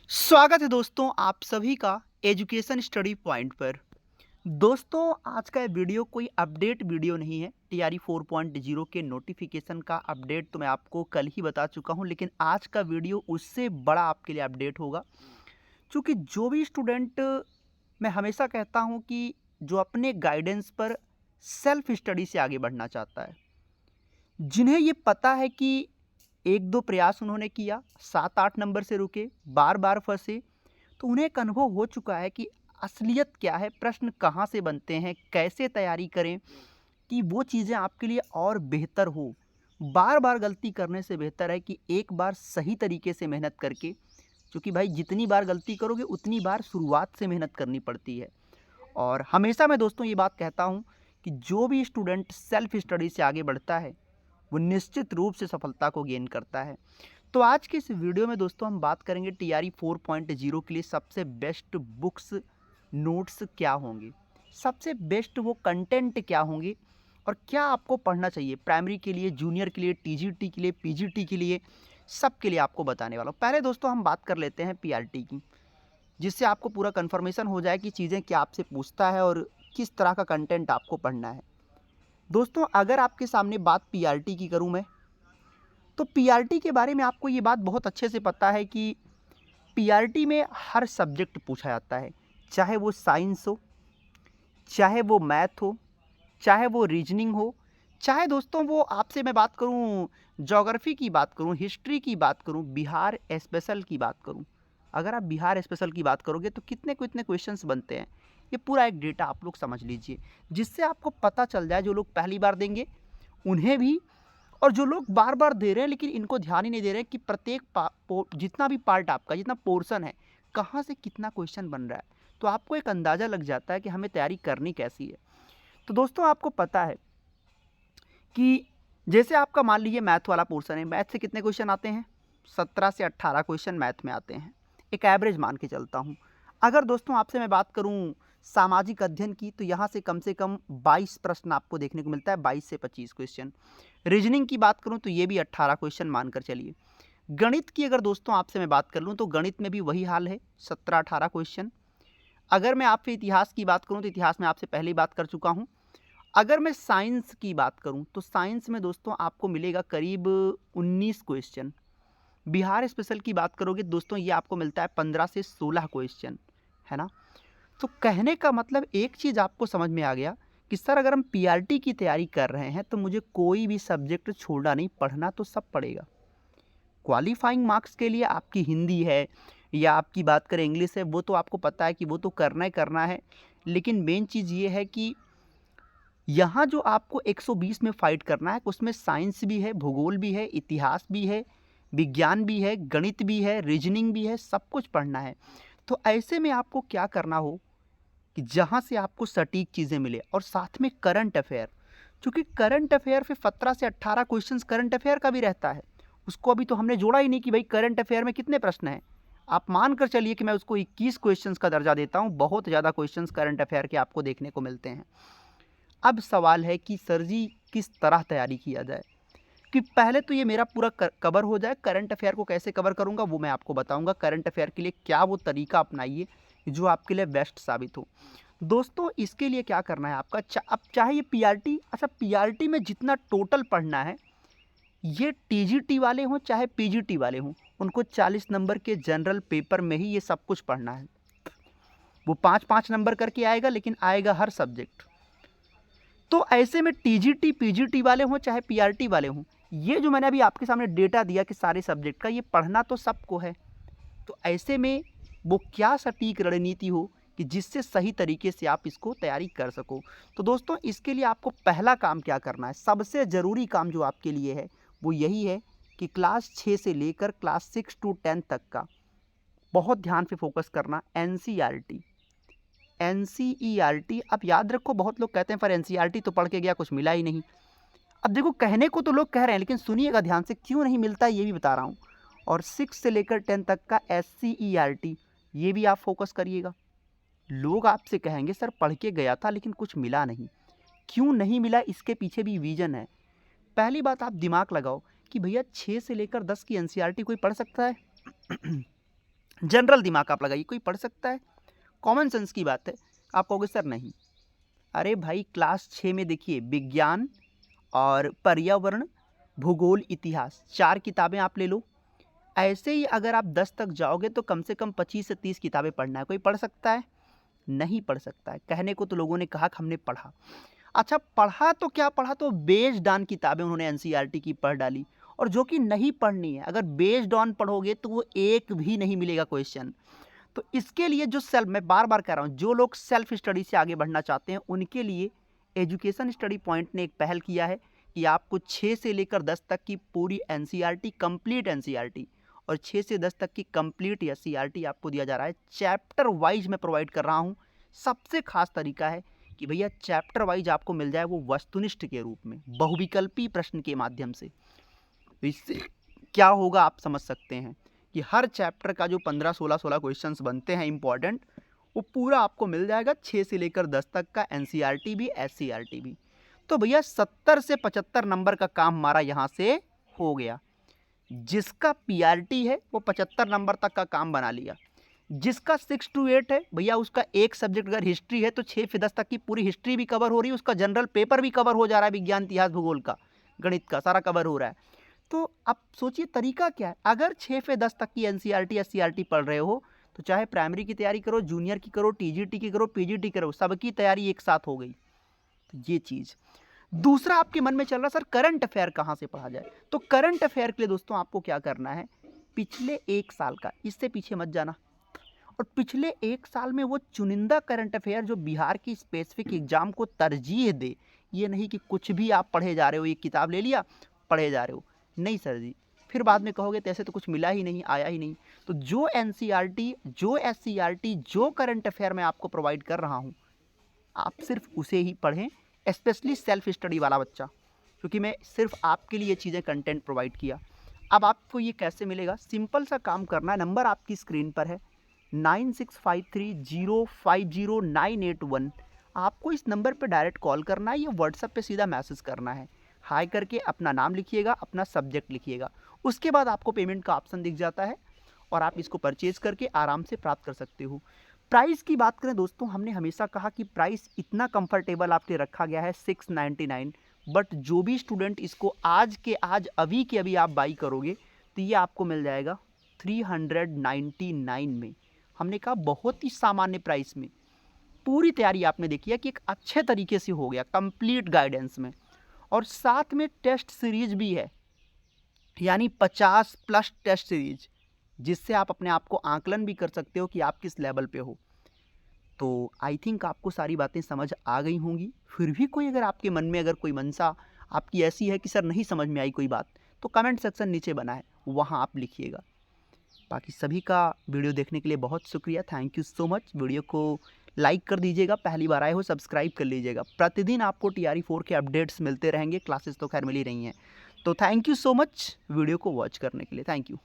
स्वागत है दोस्तों आप सभी का एजुकेशन स्टडी पॉइंट पर। दोस्तों आज का ये वीडियो कोई अपडेट वीडियो नहीं है। टीआरई 4.0 के नोटिफिकेशन का अपडेट तो मैं आपको कल ही बता चुका हूं, लेकिन आज का वीडियो उससे बड़ा आपके लिए अपडेट होगा। क्योंकि जो भी स्टूडेंट, मैं हमेशा कहता हूं कि जो अपने गाइडेंस पर सेल्फ स्टडी से आगे बढ़ना चाहता है, जिन्हें ये पता है कि एक दो प्रयास उन्होंने किया, 7-8 नंबर से रुके, बार बार फंसे, तो उन्हें एक अनुभव हो चुका है कि असलियत क्या है, प्रश्न कहाँ से बनते हैं, कैसे तैयारी करें कि वो चीज़ें आपके लिए और बेहतर हो। बार बार गलती करने से बेहतर है कि एक बार सही तरीके से मेहनत करके, क्योंकि भाई जितनी बार गलती करोगे उतनी बार शुरुआत से मेहनत करनी पड़ती है। और हमेशा मैं दोस्तों ये बात कहता हूँ कि जो भी स्टूडेंट सेल्फ स्टडी से आगे बढ़ता है वो निश्चित रूप से सफलता को गेन करता है। तो आज की इस वीडियो में दोस्तों हम बात करेंगे टीआरई 4.0 के लिए सबसे बेस्ट बुक्स, नोट्स क्या होंगे, सबसे बेस्ट वो कंटेंट क्या होंगे और क्या आपको पढ़ना चाहिए प्राइमरी के लिए, जूनियर के लिए, टीजीटी के लिए, पीजीटी के लिए, सब के लिए आपको बताने वाला हूँ। पहले दोस्तों हम बात कर लेते हैं पीआरटी की, जिससे आपको पूरा कन्फर्मेशन हो जाए कि चीज़ें क्या आपसे पूछता है और किस तरह का कंटेंट आपको पढ़ना है। दोस्तों अगर आपके सामने बात पीआरटी की करूं मैं, तो पीआरटी के बारे में आपको ये बात बहुत अच्छे से पता है कि पीआरटी में हर सब्जेक्ट पूछा जाता है, चाहे वो साइंस हो, चाहे वो मैथ हो, चाहे वो रीजनिंग हो, चाहे दोस्तों वो आपसे मैं बात करूं ज्योग्राफी की बात करूं, हिस्ट्री की बात करूं, बिहार स्पेशल की बात करूं। अगर आप बिहार स्पेशल की बात करोगे तो कितने कितने क्वेश्चंस बनते हैं, ये पूरा एक डेटा आप लोग समझ लीजिए, जिससे आपको पता चल जाए जो लोग पहली बार देंगे उन्हें भी, और जो लोग बार बार दे रहे हैं लेकिन इनको ध्यान ही नहीं दे रहे हैं कि प्रत्येक जितना भी पार्ट आपका, जितना पोर्शन है, कहाँ से कितना क्वेश्चन बन रहा है, तो आपको एक अंदाज़ा लग जाता है कि हमें तैयारी करनी कैसी है। तो दोस्तों आपको पता है कि जैसे आपका मान लीजिए मैथ वाला पोर्शन है, मैथ से कितने क्वेश्चन आते हैं, 17 से 18 क्वेश्चन मैथ में आते हैं, एक एवरेज मान के चलता हूँ। अगर दोस्तों आपसे मैं बात करूँ सामाजिक अध्ययन की, तो यहाँ से कम 22 प्रश्न आपको देखने को मिलता है, 22 से 25 क्वेश्चन। रीजनिंग की बात करूँ तो ये भी 18 क्वेश्चन मानकर चलिए। गणित की अगर दोस्तों आपसे मैं बात कर लूँ तो गणित में भी वही हाल है, 17-18 क्वेश्चन। अगर मैं आपसे इतिहास की बात करूँ तो इतिहास में आपसे पहले ही बात कर चुका हूँ। अगर मैं साइंस की बात करूं तो साइंस में दोस्तों आपको मिलेगा करीब 19 क्वेश्चन। बिहार स्पेशल की बात करोगे दोस्तों ये आपको मिलता है 15 से 16 क्वेश्चन, है ना। तो कहने का मतलब एक चीज़ आपको समझ में आ गया कि सर अगर हम पीआरटी की तैयारी कर रहे हैं तो मुझे कोई भी सब्जेक्ट छोड़ना नहीं, पढ़ना तो सब पड़ेगा। क्वालिफाइंग मार्क्स के लिए आपकी हिंदी है या आपकी बात करें इंग्लिश है, वो तो आपको पता है कि वो तो करना ही करना है, लेकिन मेन चीज़ ये है कि यहाँ जो आपको 120 में फाइट करना है उसमें साइंस भी है, भूगोल भी है, इतिहास भी है, विज्ञान भी है, गणित भी है, रीजनिंग भी है, सब कुछ पढ़ना है। तो ऐसे में आपको क्या करना हो कि जहाँ से आपको सटीक चीज़ें मिले, और साथ में करंट अफेयर, क्योंकि करंट अफेयर फिर 17 से 18 क्वेश्चंस करंट अफेयर का भी रहता है। उसको अभी तो हमने जोड़ा ही नहीं कि भाई करंट अफेयर में कितने प्रश्न हैं। आप मान कर चलिए कि मैं उसको 21 क्वेश्चंस का दर्जा देता हूँ, बहुत ज़्यादा क्वेश्चंस करंट अफेयर के आपको देखने को मिलते हैं। अब सवाल है कि सर जी किस तरह तैयारी किया जाए, कि पहले तो ये मेरा पूरा कवर हो जाए। करंट अफेयर को कैसे कवर करूँगा वो मैं आपको बताऊँगा। करंट अफेयर के लिए क्या वो तरीका अपनाइए जो आपके लिए बेस्ट साबित हो। दोस्तों इसके लिए क्या करना है आपका, अब चाहे ये पीआरटी, अच्छा पीआरटी में जितना टोटल पढ़ना है, ये टीजीटी वाले हों चाहे पीजीटी वाले हों, उनको 40 नंबर के जनरल पेपर में ही ये सब कुछ पढ़ना है। वो 5-5 नंबर करके आएगा, लेकिन आएगा हर सब्जेक्ट। तो ऐसे में टीजीटी पीजीटी वाले हों चाहे पीआरटी वाले हों, ये जो मैंने अभी आपके सामने डेटा दिया कि सारे सब्जेक्ट का, ये पढ़ना तो सबको है। तो ऐसे में वो क्या सटीक रणनीति हो कि जिससे सही तरीके से आप इसको तैयारी कर सको। तो दोस्तों इसके लिए आपको पहला काम क्या करना है, सबसे ज़रूरी काम जो आपके लिए है वो यही है कि क्लास 6 से लेकर क्लास 6 to 10 तक का बहुत ध्यान से फोकस करना। एनसीईआरटी, एनसीईआरटी अब याद रखो, बहुत लोग कहते हैं पर एनसीईआरटी तो पढ़ के गया कुछ मिला ही नहीं। अब देखो कहने को तो लोग कह रहे हैं, लेकिन सुनिएगा ध्यान से, क्यों नहीं मिलता ये भी बता रहा हूँ। और 6 से लेकर 10 तक का एससीईआरटी, ये भी आप फोकस करिएगा। लोग आपसे कहेंगे सर पढ़ के गया था लेकिन कुछ मिला नहीं, क्यों नहीं मिला, इसके पीछे भी रीजन है। पहली बात आप दिमाग लगाओ कि भैया 6 से लेकर 10 की एनसीईआरटी कोई पढ़ सकता है? जनरल दिमाग आप लगाइए, कोई पढ़ सकता है? कॉमन सेंस की बात है। आप कहोगे सर नहीं। अरे भाई क्लास 6 में देखिए विज्ञान और पर्यावरण, भूगोल, इतिहास 4 किताबें आप ले लो। ऐसे ही अगर आप 10 तक जाओगे तो कम से कम 25 से 30 किताबें पढ़ना है। कोई पढ़ सकता है? नहीं पढ़ सकता है। कहने को तो लोगों ने कहा कि हमने पढ़ा। अच्छा पढ़ा तो क्या पढ़ा, तो बेस्ड ऑन किताबें उन्होंने एनसीईआरटी की पढ़ डाली। और जो कि नहीं पढ़नी है, अगर बेस्ड ऑन पढ़ोगे तो वो एक भी नहीं मिलेगा क्वेश्चन। तो इसके लिए जो सेल्फ, मैं बार बार कह रहा हूँ, जो लोग सेल्फ स्टडी से आगे बढ़ना चाहते हैं उनके लिए एजुकेशन स्टडी पॉइंट ने एक पहल किया है कि आपको 6 से लेकर 10 तक की पूरी एनसीईआरटी, कंप्लीट एनसीईआरटी, और 6 से 10 तक की कंप्लीट एससीईआरटी आपको दिया जा रहा है। चैप्टर वाइज मैं प्रोवाइड कर रहा हूँ। सबसे खास तरीका है कि भैया चैप्टर वाइज आपको मिल जाए वो वस्तुनिष्ठ के रूप में, बहुविकल्पी प्रश्न के माध्यम से। तो इससे क्या होगा आप समझ सकते हैं कि हर चैप्टर का जो 15-16 क्वेश्चंस बनते हैं इंपॉर्टेंट, वो पूरा आपको मिल जाएगा 6 से लेकर 10 तक का, एनसीईआरटी भी एससीईआरटी भी। तो भैया 70 से 75 नंबर का काम हमारा यहाँ से हो गया। जिसका पीआरटी है वो 75 नंबर तक का काम बना लिया। जिसका 6 to 8 है भैया, उसका एक सब्जेक्ट अगर हिस्ट्री है तो 6 से 10 तक की पूरी हिस्ट्री भी कवर हो रही है, उसका जनरल पेपर भी कवर हो जा रहा है, विज्ञान, इतिहास, भूगोल का, गणित का सारा कवर हो रहा है। तो आप सोचिए तरीका क्या है। अगर 6 से 10 तक की एनसीईआरटी एससीईआरटी पढ़ रहे हो तो चाहे प्राइमरी की तैयारी करो, जूनियर की करो, टीजीटी की करो, पीजीटी करो, सबकी तैयारी एक साथ हो गई। तो ये चीज़। दूसरा आपके मन में चल रहा सर करंट अफेयर कहाँ से पढ़ा जाए, तो करंट अफेयर के लिए दोस्तों आपको क्या करना है, पिछले 1 साल का, इससे पीछे मत जाना, और पिछले 1 साल में वो चुनिंदा करंट अफेयर जो बिहार की स्पेसिफिक एग्जाम को तरजीह दे। ये नहीं कि कुछ भी आप पढ़े जा रहे हो, एक किताब ले लिया पढ़े जा रहे हो, नहीं सर जी, फिर बाद में कहोगे तो ऐसे तो कुछ मिला ही नहीं, आया ही नहीं। तो जो एनसीईआरटी, जो एससीईआरटी, जो करंट अफेयर मैं आपको प्रोवाइड कर रहा हूँ, आप सिर्फ उसे ही पढ़ें, स्पेशली सेल्फ स्टडी वाला बच्चा, क्योंकि मैं सिर्फ आपके लिए चीज़ें कंटेंट प्रोवाइड किया। अब आपको ये कैसे मिलेगा, सिंपल सा काम करना है, नंबर आपकी स्क्रीन पर है 9653050981। आपको इस नंबर पर डायरेक्ट कॉल करना है या व्हाट्सएप पे सीधा मैसेज करना है। हाय करके अपना नाम लिखिएगा, अपना सब्जेक्ट लिखिएगा, उसके बाद आपको पेमेंट का ऑप्शन दिख जाता है और आप इसको परचेज करके आराम से प्राप्त कर सकते हो। प्राइस की बात करें दोस्तों, हमने हमेशा कहा कि प्राइस इतना कंफर्टेबल आपके रखा गया है 699, बट जो भी स्टूडेंट इसको आज के आज, अभी के अभी आप बाई करोगे तो ये आपको मिल जाएगा 399 में। हमने कहा बहुत ही सामान्य प्राइस में। पूरी तैयारी आपने देखी है कि एक अच्छे तरीके से हो गया, कंप्लीट गाइडेंस में, और साथ में टेस्ट सीरीज भी है, यानी 50+ टेस्ट सीरीज, जिससे आप अपने आप को आकलन भी कर सकते हो कि आप किस लेवल पे हो। तो आई थिंक आपको सारी बातें समझ आ गई होंगी। फिर भी कोई अगर आपके मन में अगर कोई मंशा आपकी ऐसी है कि सर नहीं समझ में आई कोई बात, तो कमेंट सेक्शन नीचे बना है, वहाँ आप लिखिएगा। बाकी सभी का वीडियो देखने के लिए बहुत शुक्रिया, thank you so much. Video को लाइक कर दीजिएगा, पहली बार आए हो सब्सक्राइब कर लीजिएगा। प्रतिदिन आपको TRE 4 के अपडेट्स मिलते रहेंगे, क्लासेस तो खैर मिल ही रही हैं। तो thank you so much video को वॉच करने के लिए, थैंक यू।